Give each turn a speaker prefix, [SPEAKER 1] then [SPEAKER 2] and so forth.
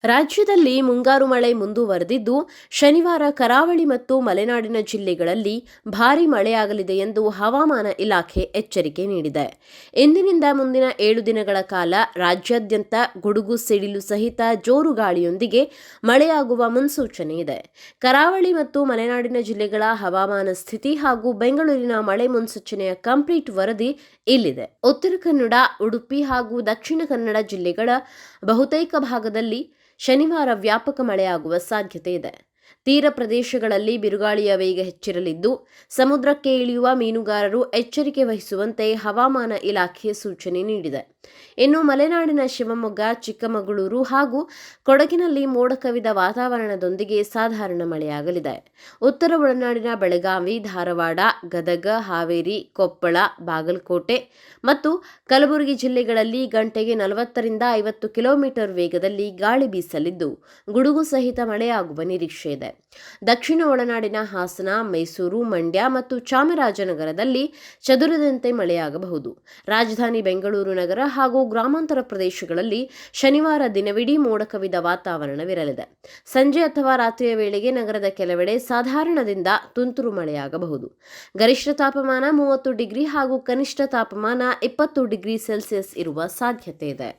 [SPEAKER 1] ರಾಜ್ಯದಲ್ಲಿ ಮುಂಗಾರು ಮಳೆ ಮುಂದುವರೆದಿದ್ದು, ಶನಿವಾರ ಕರಾವಳಿ ಮತ್ತು ಮಲೆನಾಡಿನ ಜಿಲ್ಲೆಗಳಲ್ಲಿ ಭಾರೀ ಮಳೆಯಾಗಲಿದೆ ಎಂದು ಹವಾಮಾನ ಇಲಾಖೆ ಎಚ್ಚರಿಕೆ ನೀಡಿದೆ. ಇಂದಿನಿಂದ ಮುಂದಿನ 7 ದಿನಗಳ ಕಾಲ ರಾಜ್ಯಾದ್ಯಂತ ಗುಡುಗು ಸಿಡಿಲು ಸಹಿತ ಜೋರು ಗಾಳಿಯೊಂದಿಗೆ ಮಳೆಯಾಗುವ ಮುನ್ಸೂಚನೆ ಇದೆ. ಕರಾವಳಿ ಮತ್ತು ಮಲೆನಾಡಿನ ಜಿಲ್ಲೆಗಳ ಹವಾಮಾನ ಸ್ಥಿತಿ ಹಾಗೂ ಬೆಂಗಳೂರಿನ ಮಳೆ ಮುನ್ಸೂಚನೆಯ ಕಂಪ್ಲೀಟ್ ವರದಿ ಇಲ್ಲಿದೆ. ಉತ್ತರ ಕನ್ನಡ, ಉಡುಪಿ ಹಾಗೂ ದಕ್ಷಿಣ ಕನ್ನಡ ಜಿಲ್ಲೆಗಳ ಬಹುತೇಕ ಭಾಗದಲ್ಲಿ ಶನಿವಾರ ವ್ಯಾಪಕ ಮಳೆಯಾಗುವ ಸಾಧ್ಯತೆ ಇದೆ. ತೀರ ಪ್ರದೇಶಗಳಲ್ಲಿ ಬಿರುಗಾಳಿಯ ವೇಗ ಹೆಚ್ಚಿರಲಿದ್ದು, ಸಮುದ್ರಕ್ಕೆ ಇಳಿಯುವ ಮೀನುಗಾರರು ಎಚ್ಚರಿಕೆ ವಹಿಸುವಂತೆ ಹವಾಮಾನ ಇಲಾಖೆ ಸೂಚನೆ ನೀಡಿದೆ. ಇನ್ನು ಮಲೆನಾಡಿನ ಶಿವಮೊಗ್ಗ, ಚಿಕ್ಕಮಗಳೂರು ಹಾಗೂ ಕೊಡಗಿನಲ್ಲಿ ಮೋಡ ಕವಿದ ವಾತಾವರಣದೊಂದಿಗೆ ಸಾಧಾರಣ ಮಳೆಯಾಗಲಿದೆ. ಉತ್ತರ ಒಳನಾಡಿನ ಬೆಳಗಾವಿ, ಧಾರವಾಡ, ಗದಗ, ಹಾವೇರಿ, ಕೊಪ್ಪಳ, ಬಾಗಲಕೋಟೆ ಮತ್ತು ಕಲಬುರಗಿ ಜಿಲ್ಲೆಗಳಲ್ಲಿ ಗಂಟೆಗೆ 40ರಿಂದ 50 ಕಿಲೋಮೀಟರ್ ವೇಗದಲ್ಲಿ ಗಾಳಿ ಬೀಸಲಿದ್ದು, ಗುಡುಗು ಸಹಿತ ಮಳೆಯಾಗುವ ನಿರೀಕ್ಷೆ ಇದೆ. ದಕ್ಷಿಣ ಒಳನಾಡಿನ ಹಾಸನ, ಮೈಸೂರು, ಮಂಡ್ಯ ಮತ್ತು ಚಾಮರಾಜನಗರದಲ್ಲಿ ಚದುರಿದಂತೆ ಮಳೆಯಾಗಬಹುದು. ರಾಜಧಾನಿ ಬೆಂಗಳೂರು ನಗರ ಹಾಗೂ ಗ್ರಾಮಾಂತರ ಪ್ರದೇಶಗಳಲ್ಲಿ ಶನಿವಾರ ದಿನವಿಡೀ ಮೋಡ ಕವಿದ ವಾತಾವರಣವಿರಲಿದೆ. ಸಂಜೆ ಅಥವಾ ರಾತ್ರಿಯ ವೇಳೆಗೆ ನಗರದ ಕೆಲವೆಡೆ ಸಾಧಾರಣದಿಂದ ತುಂತುರು ಮಳೆಯಾಗಬಹುದು. ಗರಿಷ್ಠ ತಾಪಮಾನ 30 ಡಿಗ್ರಿ ಹಾಗೂ ಕನಿಷ್ಠ ತಾಪಮಾನ 20 ಡಿಗ್ರಿ ಸೆಲ್ಸಿಯಸ್ ಇರುವ ಸಾಧ್ಯತೆ ಇದೆ.